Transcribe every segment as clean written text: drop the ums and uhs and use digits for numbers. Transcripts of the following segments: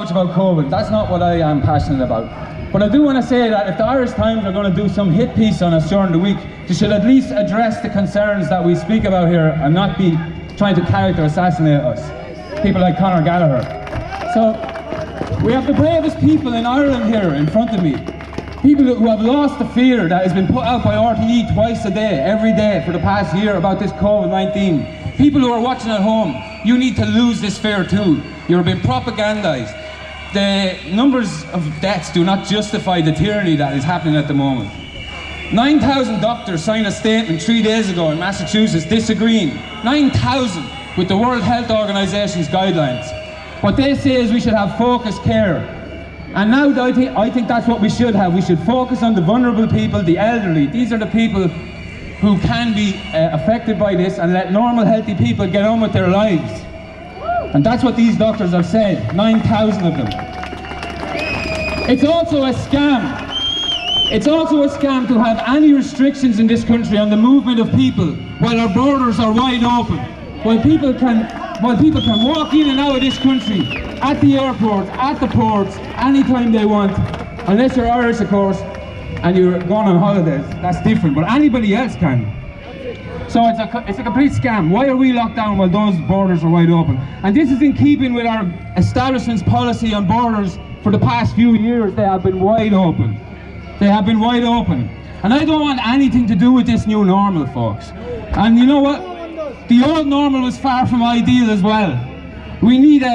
much about COVID. That's not what I am passionate about. But I do want to say that if the Irish Times are going to do some hit piece on us during the week, they should at least address the concerns that we speak about here and not be trying to character assassinate us. People like Conor Gallagher. So, we have the bravest people in Ireland here in front of me. People who have lost the fear that has been put out by RTE twice a day, every day for the past year about this COVID-19. People who are watching at home, you need to lose this fear too. You're being propagandized. The numbers of deaths do not justify the tyranny that is happening at the moment. 9,000 doctors signed a statement 3 days ago in Massachusetts disagreeing, 9,000, with the World Health Organization's guidelines. What they say is we should have focused care. And now I think that's what we should have. We should focus on the vulnerable people, the elderly. These are the people who can be affected by this, and let normal, healthy people get on with their lives. And that's what these doctors have said, 9,000 of them. It's also a scam. It's also a scam to have any restrictions in this country on the movement of people while our borders are wide open. While people can walk in and out of this country, at the airport, at the ports, anytime they want. Unless you're Irish, of course, and you're going on holidays, that's different, but anybody else can. So it's a complete scam. Why are we locked down while those borders are wide open? And this is in keeping with our establishment's policy on borders for the past few years. They have been wide open. They have been wide open. And I don't want anything to do with this new normal, folks. And you know what? The old normal was far from ideal as well. We need to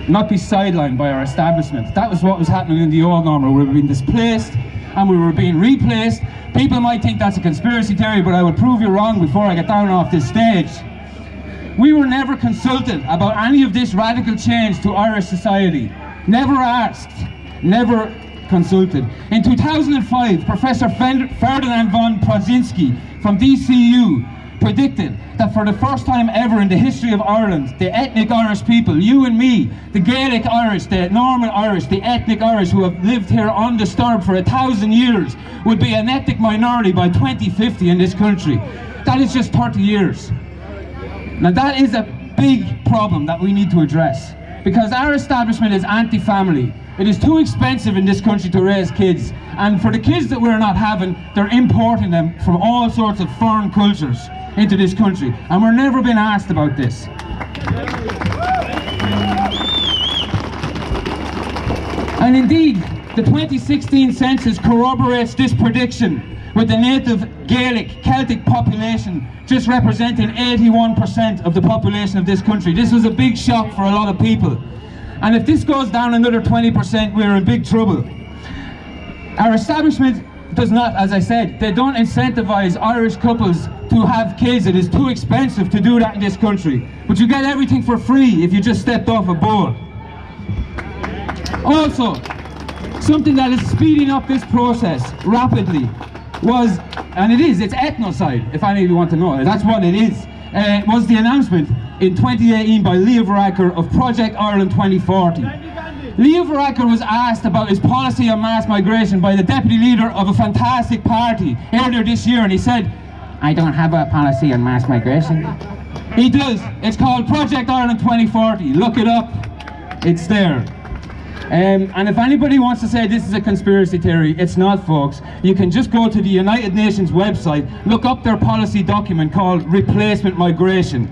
not be sidelined by our establishment. That was what was happening in the old normal. We were being displaced and we were being replaced. People might think that's a conspiracy theory, but I will prove you wrong before I get down off this stage. We were never consulted about any of this radical change to Irish society. Never asked, never consulted. In 2005, Professor Ferdinand von Prozinski from DCU predicted that for the first time ever in the history of Ireland, the ethnic Irish people, you and me, the Gaelic Irish, the Norman Irish, the ethnic Irish who have lived here undisturbed for 1,000 years, would be an ethnic minority by 2050 in this country. That is just 30 years. Now that is a big problem that we need to address, because our establishment is anti-family. It is too expensive in this country to raise kids, and for the kids that we're not having, they're importing them from all sorts of foreign cultures into this country, and we're never been asked about this. And indeed, the 2016 census corroborates this prediction, with the native Gaelic Celtic population just representing 81% of the population of this country. This was a big shock for a lot of people. And if this goes down another 20%, we're in big trouble. Our establishment does not, as I said, they don't incentivize Irish couples to have kids. It is too expensive to do that in this country. But you get everything for free if you just stepped off a boat. Also, something that is speeding up this process rapidly was, and it's ethnocide, if any of you want to know, that's what it is, was the announcement in 2018 by Leo Varadkar of Project Ireland 2040. Leo Varadkar was asked about his policy on mass migration by the deputy leader of a fantastic party earlier this year, and he said, "I don't have a policy on mass migration." He does. It's called Project Ireland 2040. Look it up. It's there. And if anybody wants to say this is a conspiracy theory, it's not, folks. You can just go to the United Nations website, look up their policy document called Replacement Migration.